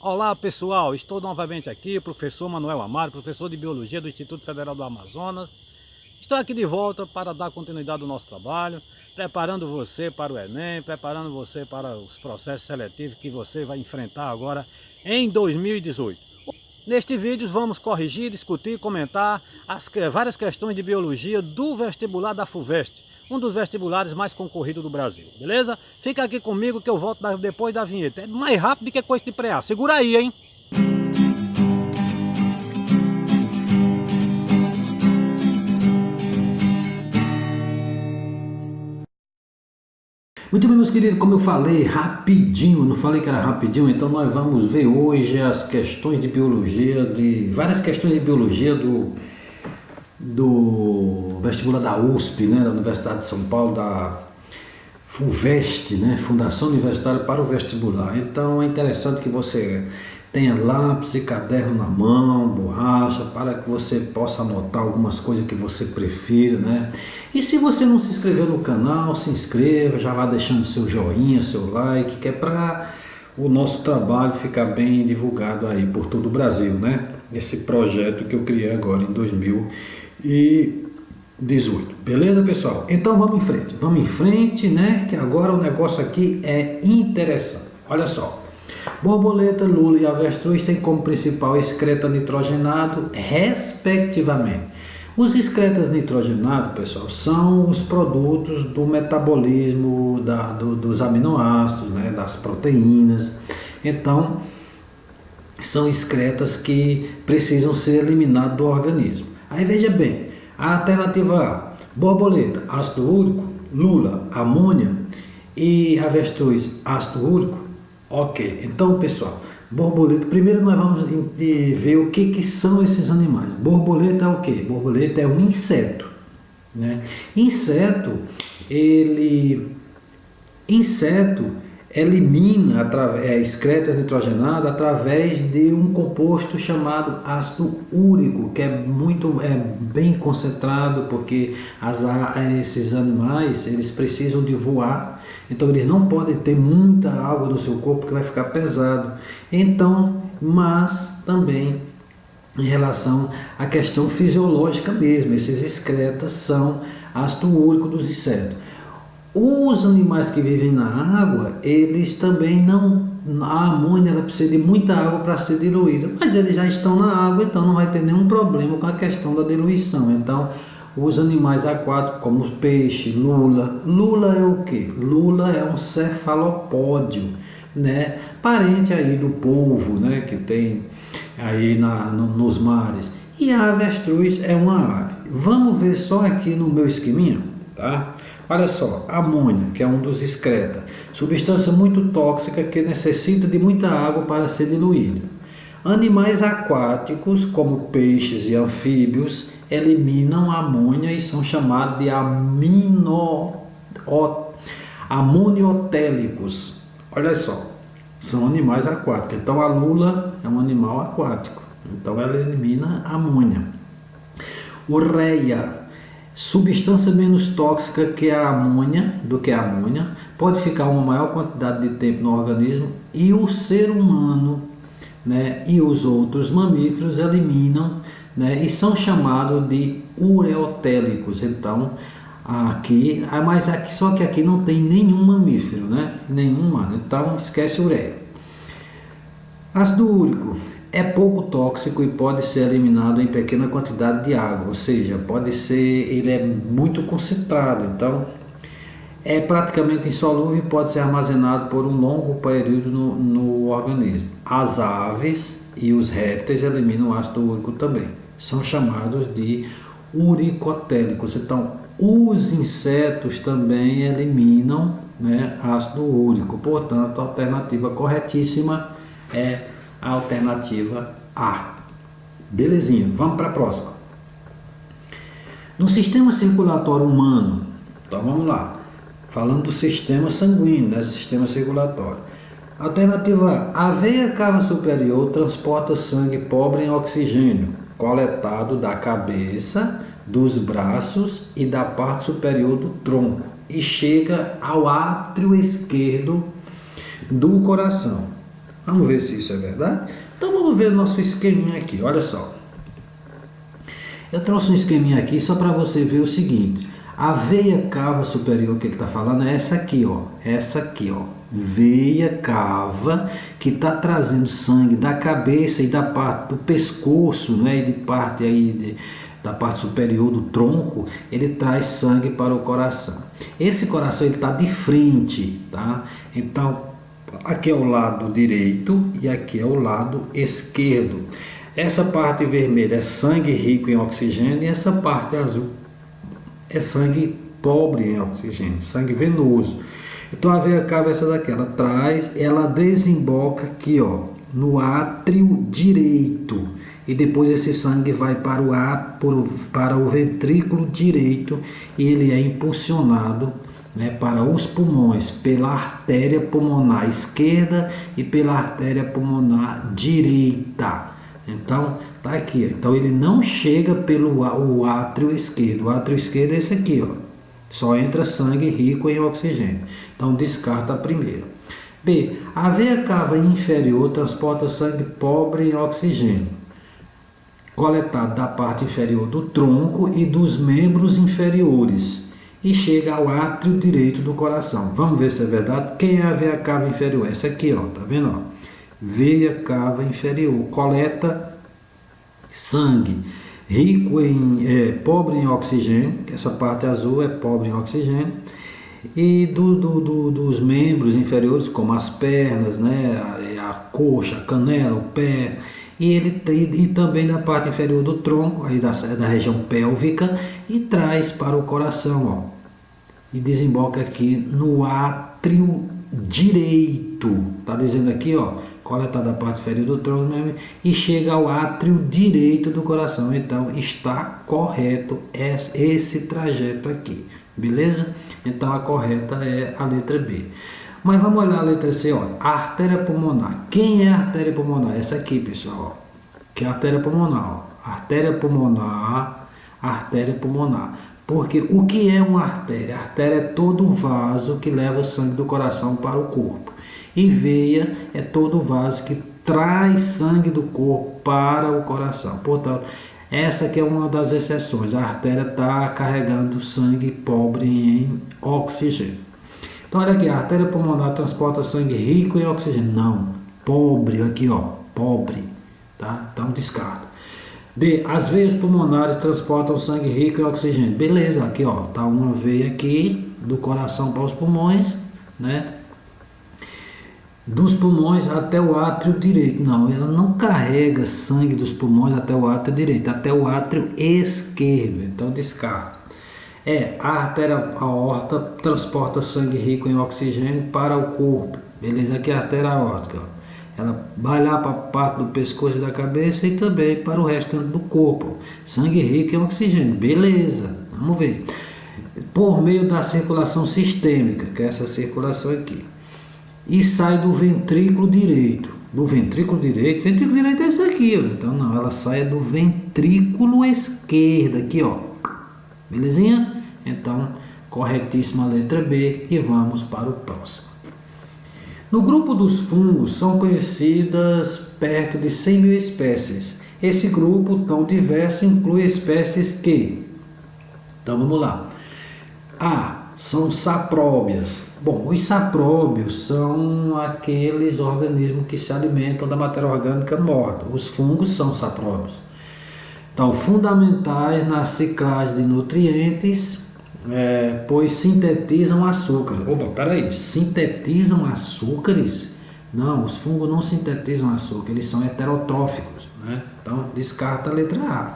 Olá pessoal, estou novamente aqui, professor Manuel Amaro, professor de Biologia do Instituto Federal do Amazonas. Estou aqui de volta para dar continuidade ao nosso trabalho, preparando você para o Enem, preparando você para os processos seletivos que você vai enfrentar agora em 2018. Neste vídeo vamos corrigir, discutir, comentar várias questões de biologia do vestibular da FUVEST, um dos vestibulares mais concorridos do Brasil, beleza? Fica aqui comigo que eu volto depois da vinheta. É mais rápido do que coisa de preá. Segura aí, hein? Muito bem, meus queridos, como eu falei, rapidinho, não falei que era rapidinho, então nós vamos ver hoje as questões de biologia, várias questões de biologia do vestibular da USP, né, da Universidade de São Paulo, da FUVEST, né, Fundação Universitária para o Vestibular. Então é interessante que você tenha lápis e caderno na mão, borracha, para que você possa anotar algumas coisas que você prefira, né? E se você não se inscreveu no canal, se inscreva, já vá deixando seu joinha, seu like, que é para o nosso trabalho ficar bem divulgado aí por todo o Brasil, né? Esse projeto que eu criei agora em 2018. Beleza, pessoal? Então vamos em frente, né? Que agora o negócio aqui é interessante. Olha só. Borboleta, lula e avestruz têm como principal excreta nitrogenado, respectivamente. Os excretas nitrogenados, pessoal, são os produtos do metabolismo dos aminoácidos, né, das proteínas. Então, são excretas que precisam ser eliminadas do organismo. Aí veja bem, a alternativa A, borboleta, ácido úrico, lula, amônia e avestruz, ácido úrico. Ok, então pessoal, borboleta, primeiro nós vamos ver o que são esses animais. Borboleta é o que? Borboleta é um inseto, né? Inseto elimina excretas nitrogenadas através de um composto chamado ácido úrico, que é bem concentrado, porque esses animais eles precisam de voar. Então eles não podem ter muita água no seu corpo, que vai ficar pesado. Então, mas também em relação à questão fisiológica mesmo, esses excretas são ácido úrico dos insetos. Os animais que vivem na água, eles também não... A amônia ela precisa de muita água para ser diluída, mas eles já estão na água, então não vai ter nenhum problema com a questão da diluição. Então, os animais aquáticos, como o peixe, lula. Lula é o que? Lula é um cefalopódio, né? Parente aí do polvo, né? Que tem aí nos mares. E a avestruz é uma ave. Vamos ver só aqui no meu esqueminha, tá? Olha só, amônia, que é um dos excretas. Substância muito tóxica que necessita de muita água para ser diluída. Animais aquáticos, como peixes e anfíbios, eliminam a amônia e são chamados de amoniotélicos. Olha só, são animais aquáticos. Então a lula é um animal aquático. Então ela elimina a amônia. Ureia, substância menos tóxica que a amônia, pode ficar uma maior quantidade de tempo no organismo e o ser humano, né, e os outros mamíferos eliminam, né, e são chamados de ureotélicos. Então aqui, só que aqui não tem nenhum mamífero, né, nenhum humano, então esquece ureia. Ácido úrico é pouco tóxico e pode ser eliminado em pequena quantidade de água, ou seja, ele é muito concentrado, então é praticamente insolúvel e pode ser armazenado por um longo período no organismo. As aves e os répteis eliminam ácido úrico também, são chamados de uricotélicos. Então os insetos também eliminam, né, ácido úrico, portanto a alternativa corretíssima é a alternativa A. Belezinha, vamos para a próxima. No sistema circulatório humano, então vamos lá, falando do sistema sanguíneo, né, do sistema circulatório. Alternativa A, a veia cava superior transporta sangue pobre em oxigênio, coletado da cabeça, dos braços e da parte superior do tronco, e chega ao átrio esquerdo do coração. Vamos ver se isso é verdade? Então vamos ver nosso esqueminha aqui, olha só. Eu trouxe um esqueminha aqui só para você ver o seguinte. A veia cava superior que ele está falando é essa aqui, ó. Essa aqui, ó. Veia cava que está trazendo sangue da cabeça e da parte do pescoço, né? E de parte aí da parte superior do tronco, ele traz sangue para o coração. Esse coração ele está de frente, tá? Então aqui é o lado direito e aqui é o lado esquerdo. Essa parte vermelha é sangue rico em oxigênio e essa parte azul é sangue pobre em oxigênio, sangue venoso. Então a veia cava é essa daqui, ela desemboca aqui, ó, no átrio direito e depois esse sangue vai para o ventrículo direito e ele é impulsionado, né, para os pulmões pela artéria pulmonar esquerda e pela artéria pulmonar direita. Então, tá aqui. Então, ele não chega pelo o átrio esquerdo. O átrio esquerdo é esse aqui, ó. Só entra sangue rico em oxigênio. Então, descarta a primeira. B. A veia cava inferior transporta sangue pobre em oxigênio, coletado da parte inferior do tronco e dos membros inferiores, e chega ao átrio direito do coração. Vamos ver se é verdade. Quem é a veia cava inferior? Essa aqui, ó. Tá vendo, ó? Veia cava inferior, coleta sangue rico pobre em oxigênio, essa parte azul é pobre em oxigênio, e dos membros inferiores, como as pernas, né, a coxa, a canela, o pé, e também da parte inferior do tronco, aí da região pélvica, e traz para o coração, ó, e desemboca aqui no átrio direito, tá dizendo aqui, ó, coletada da parte inferior do tronco e chega ao átrio direito do coração. Então está correto esse trajeto aqui, beleza? Então a correta é a letra B. Mas vamos olhar a letra C, ó. A artéria pulmonar. Quem é a artéria pulmonar? Essa aqui, pessoal, ó, que é a artéria pulmonar, ó. Artéria pulmonar. Porque o que é uma artéria? A artéria é todo o vaso que leva sangue do coração para o corpo. E veia é todo o vaso que traz sangue do corpo para o coração. Portanto, essa aqui é uma das exceções. A artéria está carregando sangue pobre em oxigênio. Então, olha aqui, a artéria pulmonar transporta sangue rico em oxigênio. Não, pobre, aqui, ó, pobre, tá? Então, descarta. D, as veias pulmonares transportam sangue rico em oxigênio. Beleza, aqui, ó, tá uma veia aqui do coração para os pulmões, né? Dos pulmões até o átrio direito. Não, ela não carrega sangue dos pulmões até o átrio direito, até o átrio esquerdo. Então descarta. A artéria aorta transporta sangue rico em oxigênio para o corpo. Beleza? Aqui é a artéria aórtica. Ela vai lá para a parte do pescoço e da cabeça e também para o restante do corpo. Sangue rico em oxigênio. Beleza, vamos ver. Por meio da circulação sistêmica, que é essa circulação aqui. E sai do ventrículo direito. Do ventrículo direito é esse aqui, ó. Então não, ela sai do ventrículo esquerdo, aqui, ó. Belezinha? Então, corretíssima a letra B e vamos para o próximo. No grupo dos fungos são conhecidas perto de 100 mil espécies. Esse grupo tão diverso inclui espécies que... Então vamos lá. A. São sapróbias. Bom, os sapróbios são aqueles organismos que se alimentam da matéria orgânica morta. Os fungos são sapróbios. Então, fundamentais na ciclagem de nutrientes, pois sintetizam açúcares. Opa, peraí, sintetizam açúcares? Não, os fungos não sintetizam açúcar, eles são heterotróficos, né? Então, descarta a letra A.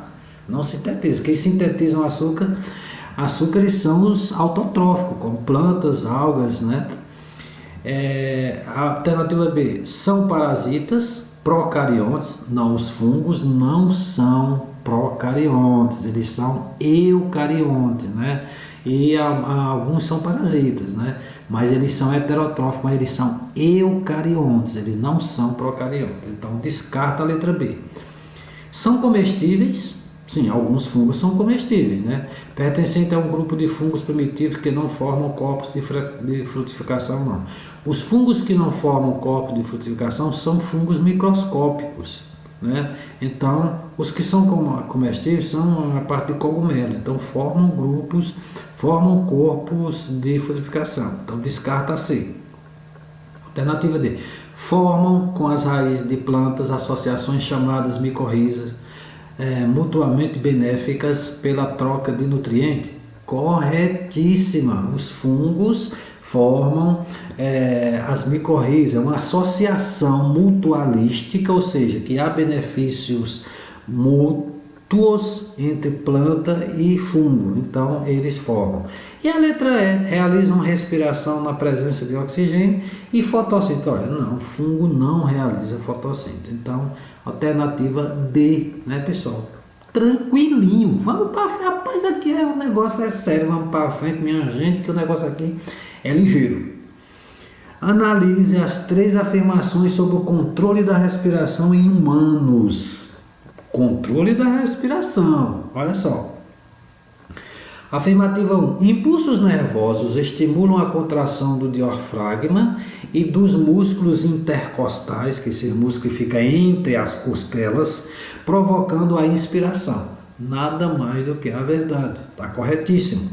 Não sintetizam. Quem sintetizam açúcares são os autotróficos, como plantas, algas, né? A alternativa B, são parasitas, procariontes. Não, os fungos não são procariontes, eles são eucariontes, né? E alguns são parasitas, né? Mas eles são heterotróficos, mas eles são eucariontes, eles não são procariontes. Então descarta a letra B. São comestíveis, Sim, alguns fungos são comestíveis, né? Pertencente a um grupo de fungos primitivos que não formam corpos de frutificação, não. Os fungos que não formam corpos de frutificação são fungos microscópicos, né? Então, os que são comestíveis são a parte de cogumelo, então formam corpos de frutificação. Então, descarta C. Alternativa D. Formam com as raízes de plantas associações chamadas micorrizas, mutuamente benéficas pela troca de nutrientes? Corretíssima. Os fungos formam as micorrizas, é uma associação mutualística, ou seja, que há benefícios mútuos entre planta e fungo, então eles formam. E a letra E, realizam respiração na presença de oxigênio e fotossíntese. Olha, não, o fungo não realiza fotossíntese, então alternativa D, né, pessoal? Tranquilinho, vamos para frente, rapaz, aqui o negócio é sério, vamos para frente, minha gente, que o negócio aqui é ligeiro. Analise as 3 afirmações sobre o controle da respiração em humanos. Controle da respiração, olha só. Afirmativa 1. Impulsos nervosos estimulam a contração do diafragma e dos músculos intercostais, que esse músculo fica entre as costelas, provocando a inspiração. Nada mais do que a verdade. Está corretíssimo.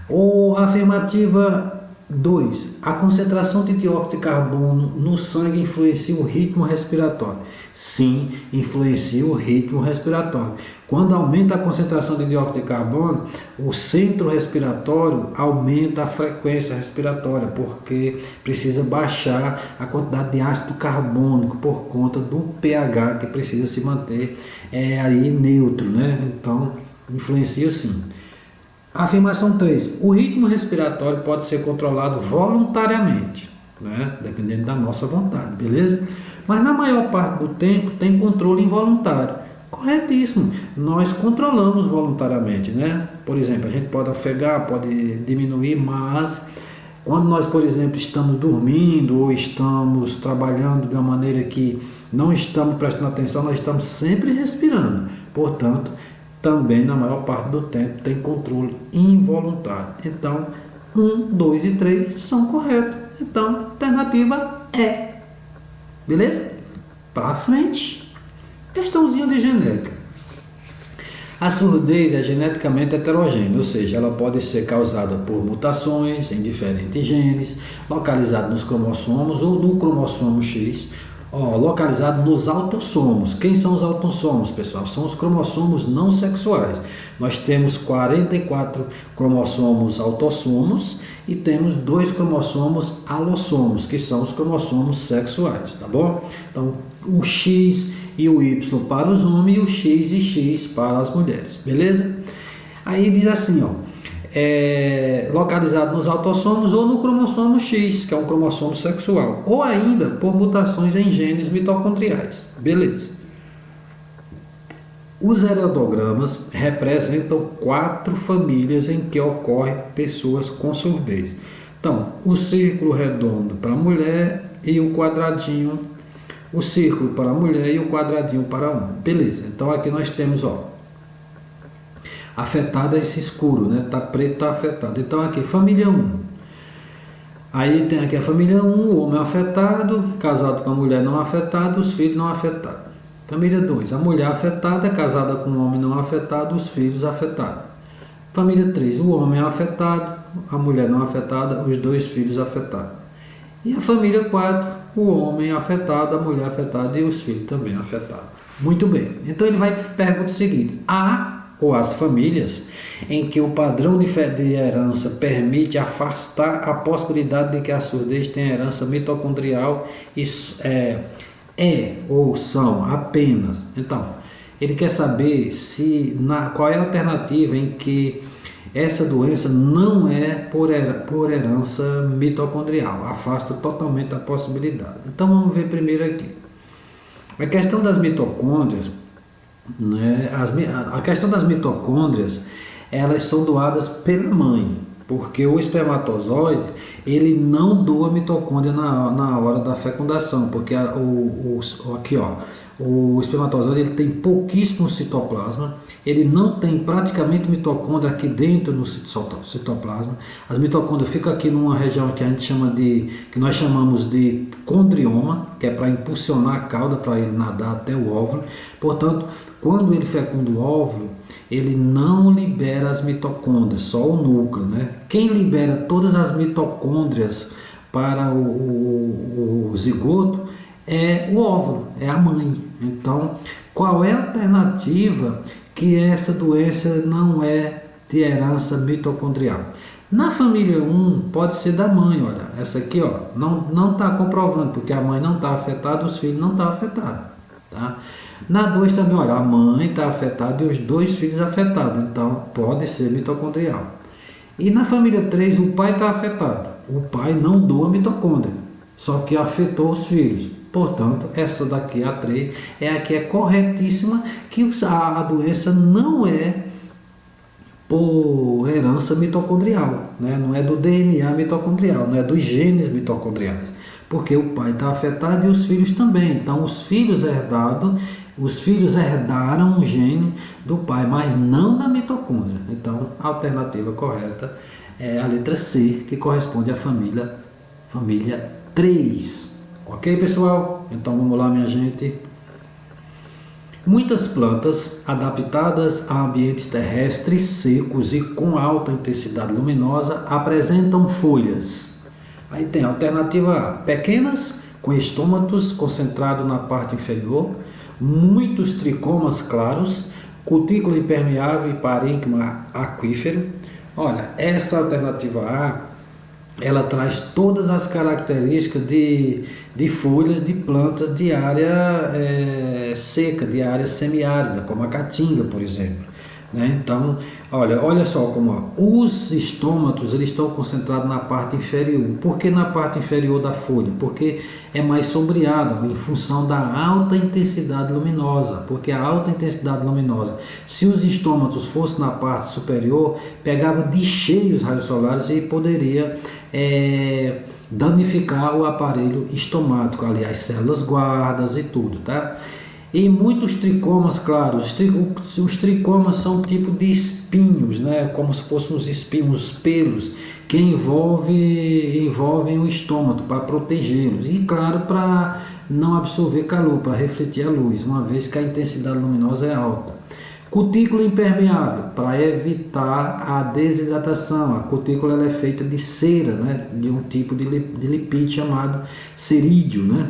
Ou afirmativa 2. A concentração de dióxido de carbono no sangue influencia o ritmo respiratório. Sim, influencia o ritmo respiratório. Quando aumenta a concentração de dióxido de carbono, o centro respiratório aumenta a frequência respiratória, porque precisa baixar a quantidade de ácido carbônico por conta do pH que precisa se manter aí neutro, né? Então, influencia sim. Afirmação 3. O ritmo respiratório pode ser controlado voluntariamente, né? Dependendo da nossa vontade, beleza? Mas na maior parte do tempo tem controle involuntário. Corretíssimo. Nós controlamos voluntariamente, né? Por exemplo, a gente pode ofegar, pode diminuir, mas quando nós, por exemplo, estamos dormindo ou estamos trabalhando de uma maneira que não estamos prestando atenção, nós estamos sempre respirando. Portanto, também na maior parte do tempo tem controle involuntário. Então, 1, 2 e 3 são corretos. Então, alternativa é. Beleza? Para frente. Questãozinha de genética. A surdez é geneticamente heterogênea, ou seja, ela pode ser causada por mutações em diferentes genes, localizado nos cromossomos ou no cromossomo X, localizado nos autossomos. Quem são os autossomos, pessoal? São os cromossomos não sexuais. Nós temos 44 cromossomos autossomos e temos 2 cromossomos alossomos, que são os cromossomos sexuais, tá bom? Então, o X e o Y para os homens e o X e X para as mulheres, beleza? Aí diz assim, localizado nos autossomos ou no cromossomo X, que é um cromossomo sexual, ou ainda por mutações em genes mitocondriais, beleza? Os heredogramas representam 4 famílias em que ocorrem pessoas com surdez. Então, o círculo redondo para a mulher e o quadradinho, o círculo para a mulher e o quadradinho para o homem. Beleza, então aqui nós temos, afetado é esse escuro, né? Tá preto, tá afetado. Então aqui, família 1. Aí tem aqui a família 1, o homem afetado, casado com a mulher não afetada, os filhos não afetados. Família 2, a mulher afetada, casada com um homem não afetado, os filhos afetados. Família 3, o homem afetado, a mulher não afetada, os 2 filhos afetados. E a família 4, o homem afetado, a mulher afetada e os filhos também afetados. Muito bem, então ele vai perguntar o seguinte: há ou as famílias em que o padrão de herança permite afastar a possibilidade de que a surdez tenha herança mitocondrial ou são apenas. Então, ele quer saber qual é a alternativa em que essa doença não é por herança mitocondrial, afasta totalmente a possibilidade. Então vamos ver primeiro aqui. A questão das mitocôndrias, né? A questão das mitocôndrias, elas são doadas pela mãe, porque o espermatozoide ele não doa mitocôndria na hora da fecundação, porque aqui ó, o espermatozoide ele tem pouquíssimo citoplasma, ele não tem praticamente mitocôndria aqui dentro no citoplasma. As mitocôndrias ficam aqui numa região que a gente chama que nós chamamos de condrioma, que é para impulsionar a cauda para ele nadar até o óvulo. Portanto, quando ele fecunda o óvulo, ele não libera as mitocôndrias, só o núcleo, né? Quem libera todas as mitocôndrias para o zigoto é o óvulo, é a mãe. Então, qual é a alternativa que essa doença não é de herança mitocondrial? Na família 1, pode ser da mãe, olha, essa aqui ó, não está comprovando, porque a mãe não está afetada, os filhos não estão afetados, tá? Na 2 também, olha, a mãe está afetada e os 2 filhos afetados, então pode ser mitocondrial. E na família 3, o pai está afetado, o pai não doa mitocôndria, só que afetou os filhos. Portanto, essa daqui, a 3, é a que é corretíssima, que a doença não é por herança mitocondrial, né? Não é do DNA mitocondrial, não é dos genes mitocondriais, porque o pai está afetado e os filhos também. Então, os filhos herdaram o gene do pai, mas não da mitocôndria. Então, a alternativa correta é a letra C, que corresponde à família 3. Ok, pessoal? Então vamos lá, minha gente. Muitas plantas adaptadas a ambientes terrestres secos e com alta intensidade luminosa apresentam folhas. Aí tem a alternativa A, pequenas, com estômatos concentrados na parte inferior, muitos tricomas claros, cutícula impermeável e parênquima aquífero. Olha, essa alternativa A, ela traz todas as características de folhas de plantas de área seca, de área semiárida, como a caatinga, por exemplo, né? Então, olha só como os estômatos eles estão concentrados na parte inferior. Por que na parte inferior da folha? Porque é mais sombreada em função da alta intensidade luminosa. Porque a alta intensidade luminosa, se os estômatos fossem na parte superior, pegava de cheio os raios solares e poderia danificar o aparelho estomático, ali as células guardas e tudo, tá? E muitos tricomas, claro, os tricomas são tipo de espinhos, né? Como se fossem os espinhos, pelos, que envolvem o estômago para protegê-los. E claro, para não absorver calor, para refletir a luz, uma vez que a intensidade luminosa é alta. Cutícula impermeável, para evitar a desidratação. A cutícula ela é feita de cera, né? De um tipo de lipídio chamado cerídeo, né?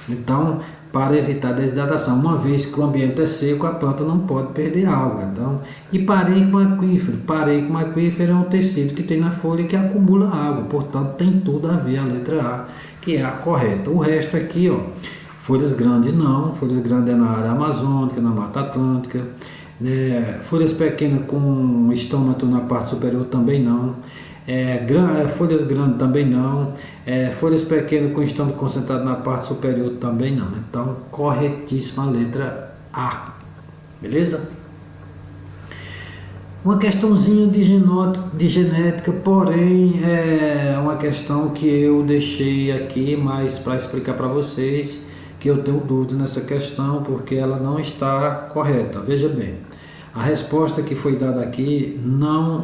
Então, para evitar a desidratação, uma vez que o ambiente é seco, a planta não pode perder água. Então, e parênquima aquífero. Parênquima aquífero é um tecido que tem na folha que acumula água, portanto tem tudo a ver a letra A, que é a correta. O resto aqui, ó, folhas grandes não, folhas grandes é na área amazônica, na Mata Atlântica, né? Folhas pequenas com estômago na parte superior também não. Folhas grandes também não, folhas pequenas com estômago concentrado na parte superior também não. Então, corretíssima a letra A, beleza? Uma questãozinha de genética, porém é uma questão que eu deixei aqui, mas para explicar para vocês que eu tenho dúvida nessa questão, porque ela não está correta. Veja bem, a resposta que foi dada aqui,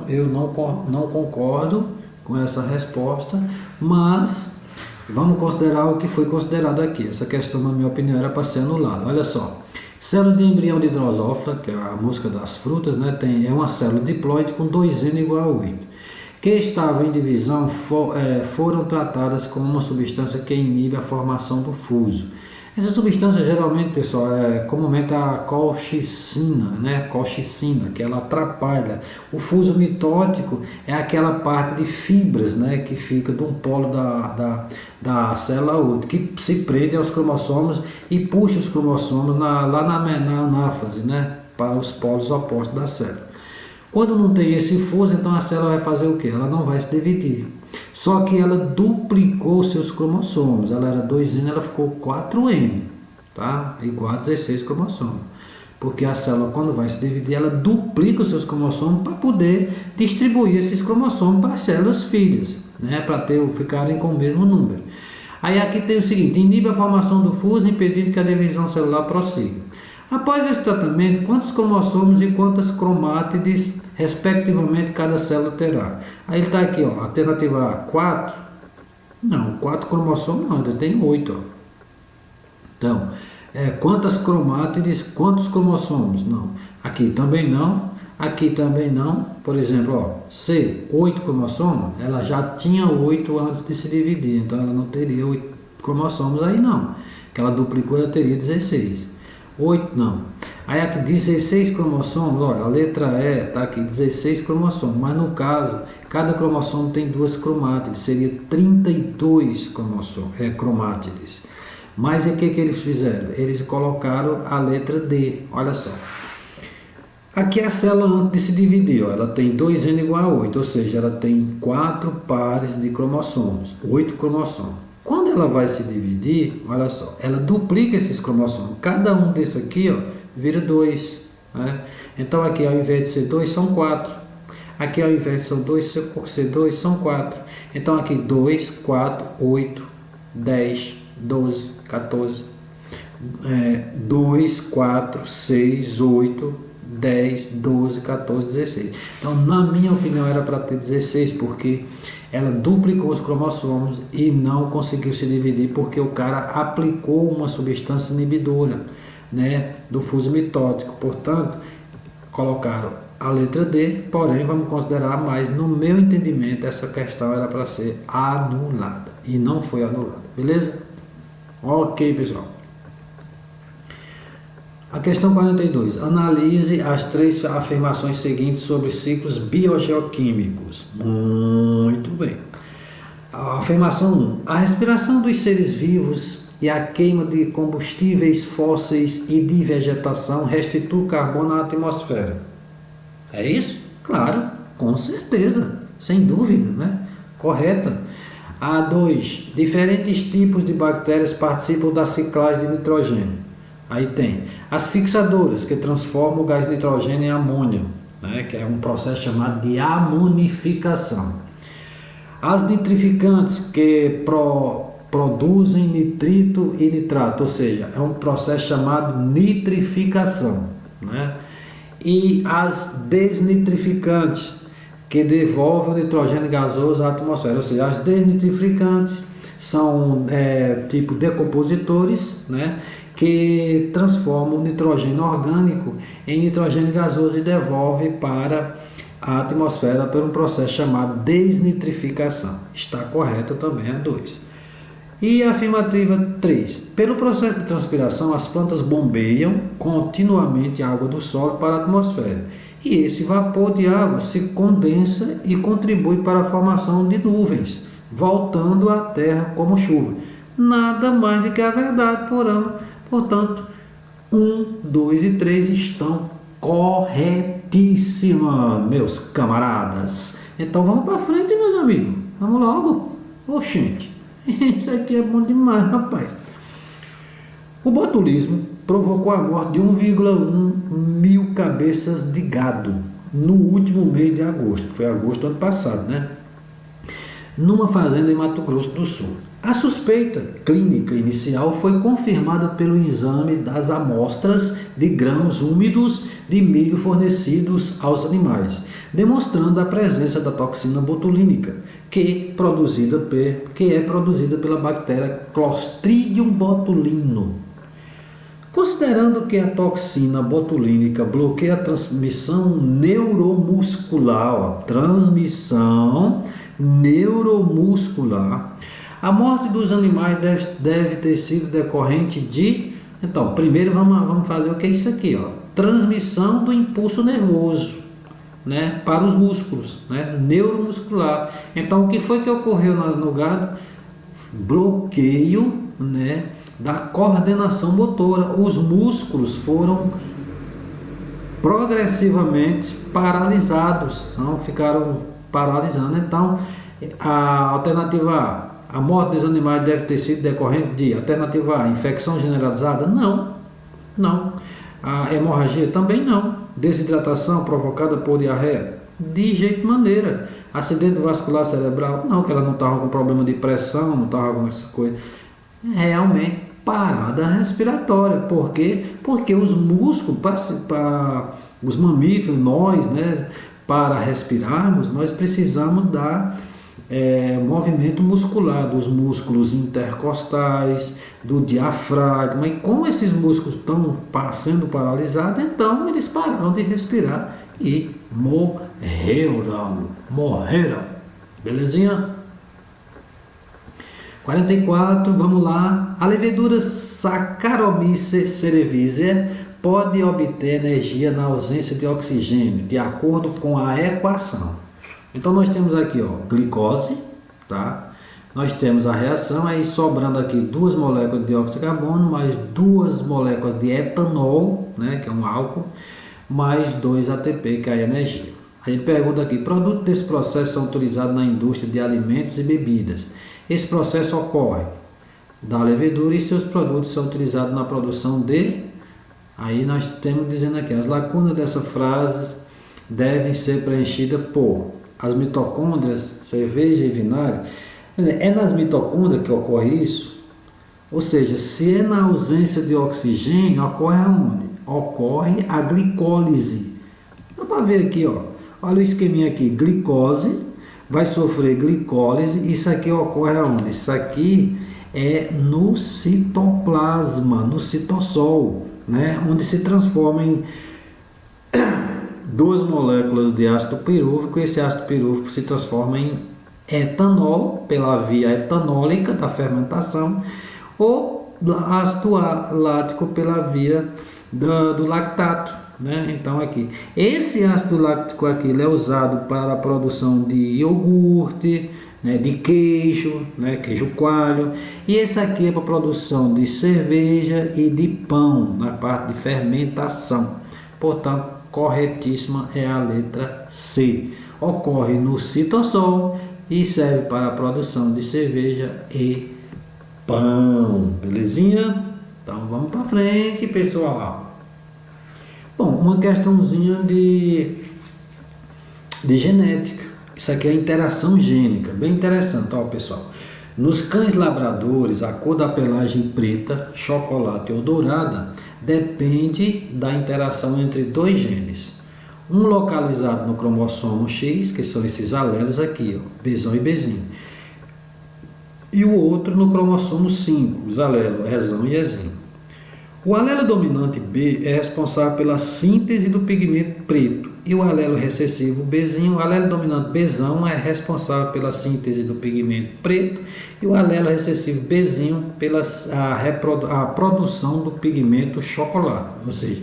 eu não concordo com essa resposta, mas vamos considerar o que foi considerado aqui. Essa questão, na minha opinião, era para ser anulada. Olha só, célula de embrião de drosófila, que é a mosca das frutas, né, é uma célula diploide com 2N igual a 8, que estavam em divisão, foram tratadas com uma substância que inibe a formação do fuso. Essa substância geralmente, pessoal, é comumente a colchicina, né? Colchicina, que ela atrapalha. O fuso mitótico é aquela parte de fibras, né? Que fica de um polo da célula a outro, que se prende aos cromossomos e puxa os cromossomos lá na anáfase, né? Para os polos opostos da célula. Quando não tem esse fuso, então a célula vai fazer o quê? Ela não vai se dividir. Só que ela duplicou seus cromossomos. Ela era 2N, ela ficou 4N, tá? Igual a 16 cromossomos. porque a célula, quando vai se dividir, ela duplica os seus cromossomos para poder distribuir esses cromossomos para as células filhas, né, para ficarem com o mesmo número. Aí aqui tem o seguinte: inibe a formação do fuso, impedindo que a divisão celular prossiga. Após esse tratamento, quantos cromossomos e quantas cromátides, respectivamente, cada célula terá? Aí ele está aqui, ó, alternativa A, 4. Não, 4 cromossomos não, ainda tem 8. Ó. Então, quantas cromátides, quantos cromossomos? Não. Aqui também não, aqui também não. Por exemplo, ó, C, 8 cromossomos, ela já tinha 8 antes de se dividir, então ela não teria 8 cromossomos aí não. Que ela duplicou, ela teria 16. 8 não. Aí aqui 16 cromossomos, olha, a letra E está aqui, 16 cromossomos, mas no caso, cada cromossomo tem 2 cromátides, seria 32 cromátides. Mas o que eles fizeram? Eles colocaram a letra D, olha só. Aqui a célula antes de se dividir, ó, ela tem 2N igual a 8, ou seja, ela tem 4 pares de cromossomos, 8 cromossomos. Quando ela vai se dividir, olha só, ela duplica esses cromossomos. Cada um desse aqui, ó, vira 2. Né? Então aqui ao invés de ser 2, são 4. Aqui ao invés de ser 2, são 4. Então aqui 2, 4, 8, 10, 12, 14. 2, 4, 6, 8, 10, 12, 14, 16. Então, na minha opinião, era para ter 16, porque ela duplicou os cromossomos e não conseguiu se dividir, porque o cara aplicou uma substância inibidora, né, do fuso mitótico. Portanto, colocaram a letra D, porém, vamos considerar, mas no meu entendimento, essa questão era para ser anulada, e não foi anulada, beleza? Ok, pessoal. A questão 42. Analise as 3 afirmações seguintes sobre ciclos biogeoquímicos. Muito bem. A afirmação 1. A respiração dos seres vivos e a queima de combustíveis fósseis e de vegetação restitui carbono à atmosfera. É isso? Claro, com certeza, sem dúvida, né? Correta. A 2. Diferentes tipos de bactérias participam da ciclagem de nitrogênio. Aí tem as fixadoras, que transformam o gás nitrogênio em amônio, né, que é um processo chamado de amonificação. As nitrificantes, que produzem nitrito e nitrato, ou seja, é um processo chamado nitrificação. Né? E as desnitrificantes, que devolvem o nitrogênio gasoso à atmosfera, ou seja, as desnitrificantes são tipo decompositores, né, que transformam o nitrogênio orgânico em nitrogênio gasoso e devolve para a atmosfera por um processo chamado desnitrificação. Está correto também a 2. E a afirmativa 3. Pelo processo de transpiração, as plantas bombeiam continuamente a água do solo para a atmosfera. E esse vapor de água se condensa e contribui para a formação de nuvens, voltando à Terra como chuva. Nada mais do que a verdade, portanto, 1, 2 e 3 estão corretíssimas, meus camaradas. Então vamos para frente, meus amigos. Vamos logo. Oxente, isso aqui é bom demais, rapaz. O botulismo provocou a morte de 1,1 mil cabeças de gado no último mês de agosto, que foi agosto do ano passado, né? Numa fazenda em Mato Grosso do Sul. A suspeita clínica inicial foi confirmada pelo exame das amostras de grãos úmidos de milho fornecidos aos animais, demonstrando a presença da toxina botulínica, que é produzida pela bactéria Clostridium botulino. Considerando que a toxina botulínica bloqueia a transmissão neuromuscular, a morte dos animais deve ter sido decorrente de... Então, primeiro vamos fazer o que é isso aqui, ó. Transmissão do impulso nervoso, né, para os músculos, né, neuromuscular. Então, o que foi que ocorreu no gado? Bloqueio, né, da coordenação motora. Os músculos foram progressivamente paralisados, não ficaram paralisando. Então, a alternativa A morte dos animais deve ter sido decorrente de... Alternativa A, infecção generalizada? Não. A hemorragia também não. Desidratação provocada por diarreia? De jeito maneira. Acidente vascular cerebral? Não, que ela não estava com problema de pressão, não estava com essa coisa. Realmente parada respiratória. Por quê? Porque os músculos, para os mamíferos, nós, né, para respirarmos, nós precisamos dar movimento muscular, dos músculos intercostais, do diafragma. E como esses músculos estão sendo paralisados, então eles pararam de respirar e morreram. Belezinha? 44, vamos lá. A levedura Saccharomyces cerevisiae pode obter energia na ausência de oxigênio, de acordo com a equação. Então nós temos aqui, ó, glicose, tá? Nós temos a reação, aí sobrando aqui 2 moléculas de dióxido de carbono, mais 2 moléculas de etanol, né, que é um álcool, mais 2 ATP, que é a energia. A gente pergunta aqui, produtos desse processo são utilizados na indústria de alimentos e bebidas. Esse processo ocorre da levedura e seus produtos são utilizados na produção de... Aí nós temos dizendo aqui, as lacunas dessa frase devem ser preenchidas por as mitocôndrias, cerveja e vinagre. É nas mitocôndrias que ocorre isso? Ou seja, se é na ausência de oxigênio, ocorre aonde? Ocorre a glicólise. Dá para ver aqui, ó. Olha o esqueminha aqui, glicose, vai sofrer glicólise, isso aqui ocorre aonde? Isso aqui é no citoplasma, no citossol, né? Onde se transforma em 2 moléculas de ácido pirúvico, esse ácido pirúvico se transforma em etanol, pela via etanólica da fermentação, ou ácido lático pela via do lactato, né? Então aqui, esse ácido lático aqui ele é usado para a produção de iogurte, né, de queijo, né, queijo coalho, e esse aqui é para a produção de cerveja e de pão, na parte de fermentação. Portanto, corretíssima é a letra C. Ocorre no citossol e serve para a produção de cerveja e pão. Belezinha? Então vamos para frente, pessoal. Bom, uma questãozinha de genética. Isso aqui é interação gênica, bem interessante, ó, pessoal. Nos cães labradores, a cor da pelagem preta, chocolate ou dourada depende da interação entre 2 genes. Um localizado no cromossomo X, que são esses alelos aqui, ó, Bzão e Bzinho. E o outro no cromossomo 5, os alelos Ezão e Ezinho. O alelo dominante B é responsável pela síntese do pigmento preto e o alelo recessivo Bzinho, o alelo dominante Bzão é responsável pela síntese do pigmento preto e o alelo recessivo Bzinho pela a produção do pigmento chocolate. Ou seja,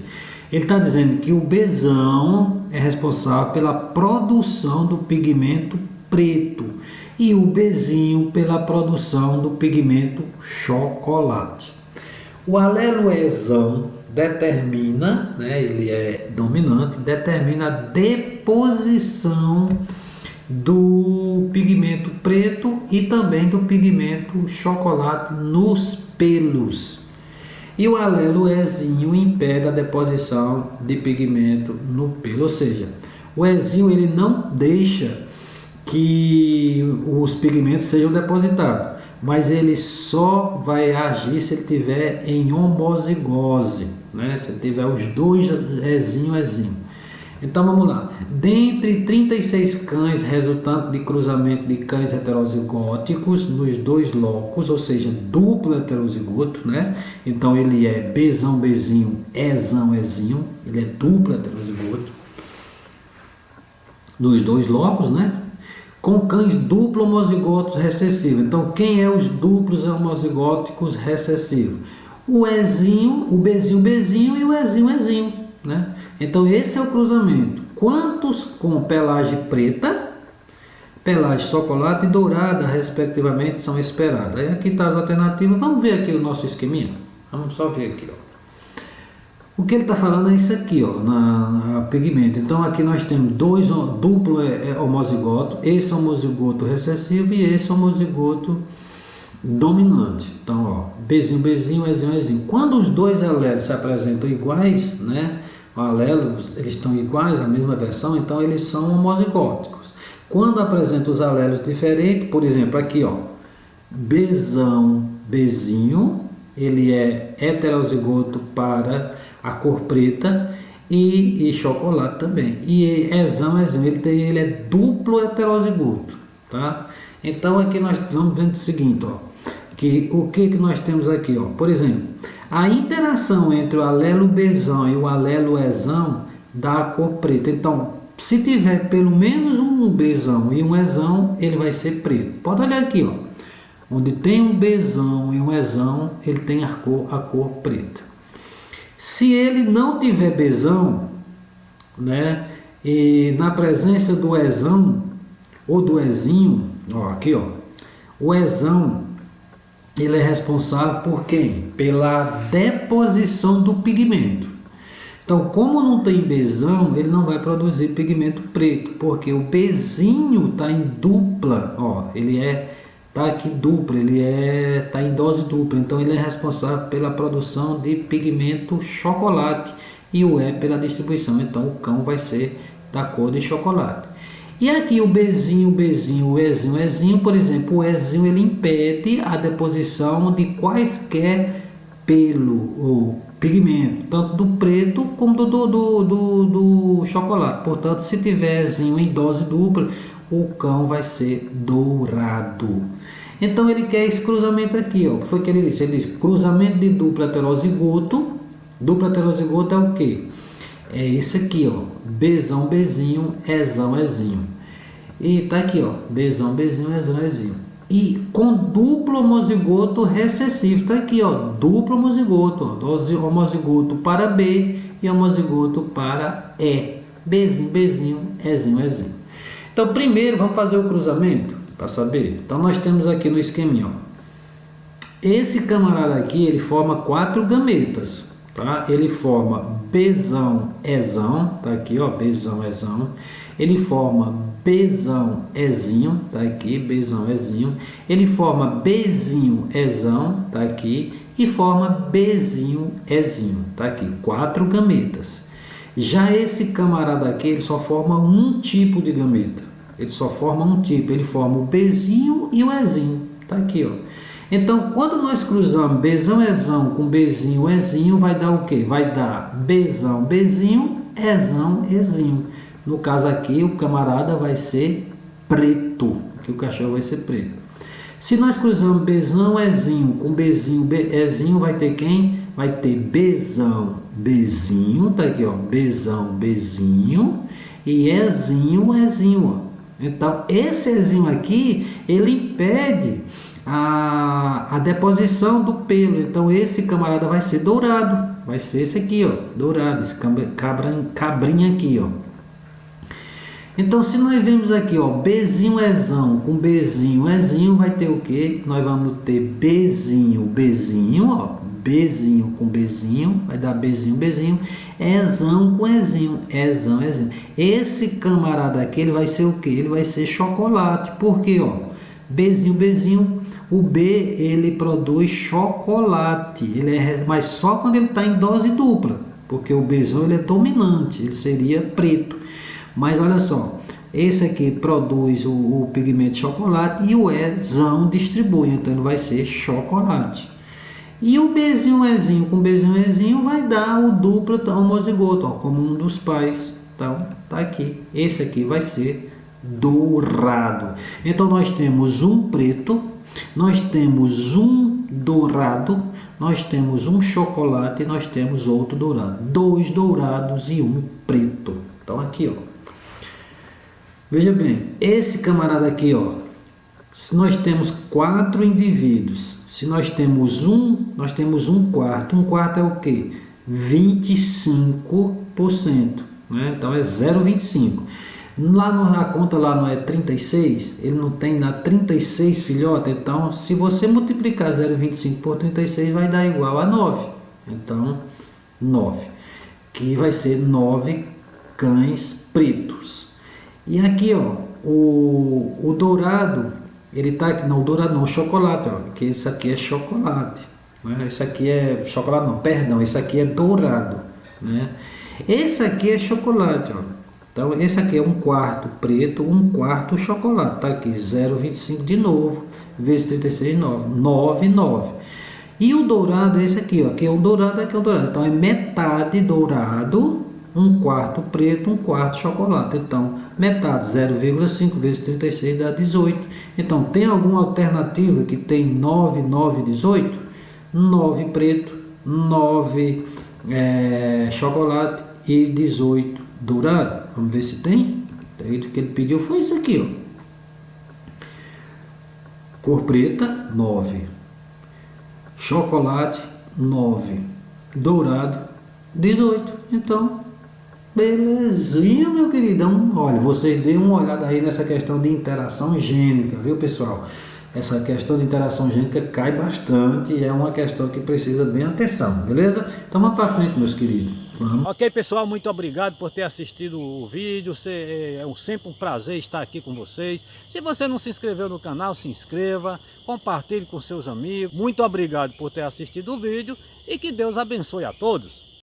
ele está dizendo que o Bzão é responsável pela produção do pigmento preto e o Bzinho pela produção do pigmento chocolate. O alelo Ezão determina, né, ele é dominante, determina a deposição do pigmento preto e também do pigmento chocolate nos pelos. E o alelo Ezinho impede a deposição de pigmento no pelo, ou seja, o Ezinho ele não deixa que os pigmentos sejam depositados, mas ele só vai agir se ele tiver em homozigose, né? Se ele tiver os 2 Ezinho. Então vamos lá, dentre 36 cães resultantes de cruzamento de cães heterozigóticos nos 2 locos, ou seja, duplo heterozigoto, né? Então ele é Bzão, Bzinho, Ezão, Ezinho, ele é duplo heterozigoto nos 2 locos, né? Com cães duplo homozigotos recessivos. Então, quem é os duplos homozigóticos recessivos? O Ezinho, o Bzinho e o Ezinho, né? Então, esse é o cruzamento. Quantos com pelagem preta, pelagem chocolate e dourada, respectivamente, são esperados? Aí aqui está as alternativas. Vamos ver aqui o nosso esqueminha? Vamos só ver aqui, ó. O que ele está falando é isso aqui, ó, na pigmento. Então aqui nós temos 2 duplo homozigoto, esse homozigoto recessivo e esse homozigoto dominante. Então, ó, Bzinho, Bzinho, Ezinho, Ezinho. Quando os dois alelos se apresentam iguais, né, alelos, eles estão iguais, a mesma versão, então eles são homozigóticos. Quando apresentam os alelos diferentes, por exemplo, aqui, ó, Bzão, Bzinho, ele é heterozigoto para a cor preta e chocolate também. E Ezão, Ezinho, ele é duplo heterozigoto, tá? Então aqui nós vamos vendo o seguinte, ó, que o que nós temos aqui, ó, por exemplo, a interação entre o alelo Bzão e o alelo Ezão dá a cor preta. Então, se tiver pelo menos um Bzão e um Ezão, ele vai ser preto. Pode olhar aqui, ó, onde tem um Bzão e um Ezão, ele tem a cor preta. Se ele não tiver Bzão, né, e na presença do Ezão ou do Ezinho, ó, aqui, ó, o Ezão, ele é responsável por quem? Pela deposição do pigmento. Então, como não tem Bzão, ele não vai produzir pigmento preto, porque o Bzinho está em dupla, ó, ele tá aqui dupla, ele tá em dose dupla, então ele é responsável pela produção de pigmento chocolate e o E pela distribuição. Então, o cão vai ser da cor de chocolate. E aqui o Bzinho, Bzinho, o Ezinho, Ezinho, por exemplo, o Ezinho ele impede a deposição de quaisquer pelo ou pigmento, tanto do preto como do chocolate. Portanto, se tiver Ezinho em dose dupla, o cão vai ser dourado. Então ele quer esse cruzamento aqui, ó. O que foi que ele disse? Ele disse cruzamento de duplo heterozigoto. Duplo heterozigoto é o quê? É esse aqui, ó, Bzão, Bzinho, Ezão, Ezinho. E tá aqui, ó, Bzão, Bzinho, Ezão, Ezinho. E com duplo homozigoto recessivo, tá aqui, ó, duplo homozigoto, ó, homozigoto para B e homozigoto para E. Bzinho, Bzinho, Ezinho, Ezinho. Então, primeiro, vamos fazer o cruzamento para saber. Então, nós temos aqui no esqueminha, ó, esse camarada aqui, ele forma 4 gametas. Tá? Ele forma Bzão, Ezão, tá aqui, ó, Bzão, Ezão. Ele forma Bzão, Ezinho, tá aqui, Bzão, Ezinho. Ele forma Bzinho, Ezão, tá aqui, e forma Bzinho, Ezinho, tá aqui, 4 gametas. Já esse camarada aqui, ele só forma um tipo de gameta. Ele só forma um tipo, ele forma o Bzinho e o Ezinho, tá aqui, ó. Então, quando nós cruzamos Bzão, Ezão com Bzinho, Ezinho, vai dar o quê? Vai dar Bzão, Bzinho, Ezão, Ezinho. No caso aqui, o camarada vai ser preto, que o cachorro vai ser preto. Se nós cruzamos Bzão, Ezinho com Bzinho, Ezinho, vai ter quem? Vai ter Bzão, Bzinho, tá aqui, ó, Bzão, Bzinho, e Ezinho, Ezinho, ó. Então, esse Ezinho aqui, ele impede a deposição do pelo. Então esse camarada vai ser dourado, vai ser esse aqui, ó, dourado, esse cabrinha aqui, ó. Então se nós vemos aqui, ó, Bzinho, Ezão com Bzinho, Ezinho, vai ter o que? Nós vamos ter Bzinho, Bzinho, ó, Bzinho com Bzinho, vai dar Bzinho, Bzinho, Ezão com Ezinho, Ezão, Ezinho. Esse camarada aqui, ele vai ser o que? Ele vai ser chocolate, porque, ó, Bzinho, Bzinho, o B, ele produz chocolate, mas só quando ele está em dose dupla, porque o Bzão ele é dominante, ele seria preto. Mas olha só, esse aqui produz o pigmento chocolate e o Ezão distribui, então ele vai ser chocolate. E o Bzinho, Ezinho com Bzinho, Ezinho vai dar o duplo homozigoto, ó, como um dos pais. Então, tá aqui. Esse aqui vai ser dourado. Então nós temos um preto, nós temos um dourado, nós temos um chocolate e nós temos outro dourado. 2 dourados e um preto. Então aqui, ó. Veja bem, esse camarada aqui, ó. Se nós temos 4 indivíduos, se nós temos um quarto. Um quarto é o quê? 25%, né? Então é 0,25. Lá na conta lá não é 36, ele não tem na 36 filhotes, então se você multiplicar 0,25 por 36 vai dar igual a 9. Então 9, que vai ser 9 cães pretos. E aqui, ó, o dourado, Ele tá aqui, não, o dourado não, o chocolate, ó, que isso aqui é chocolate, né? Isso aqui é chocolate não, perdão, isso aqui é dourado, né? Esse aqui é chocolate, ó. Então esse aqui é 1/4 preto, 1/4 chocolate, tá aqui 0,25 de novo, vezes 36, 9, 9. E o dourado é esse aqui, ó, aqui é um dourado, aqui é um dourado, então é metade dourado, 1/4 preto, 1/4 chocolate. Então, metade 0,5 vezes 36 dá 18. Então, tem alguma alternativa que tem 9, 9, 18? 9 preto, 9 chocolate e 18 dourado. Vamos ver se tem. O que ele pediu foi isso aqui, ó. Cor preta, 9. Chocolate, 9. Dourado, 18. Então, belezinha, meu queridão. Olha, vocês deem uma olhada aí nessa questão de interação gênica, viu, pessoal? Essa questão de interação gênica cai bastante e é uma questão que precisa bem atenção, beleza? Então vamos para frente, meus queridos. Vamos. Ok, pessoal, muito obrigado por ter assistido o vídeo. É sempre um prazer estar aqui com vocês. Se você não se inscreveu no canal, se inscreva, compartilhe com seus amigos. Muito obrigado por ter assistido o vídeo e que Deus abençoe a todos.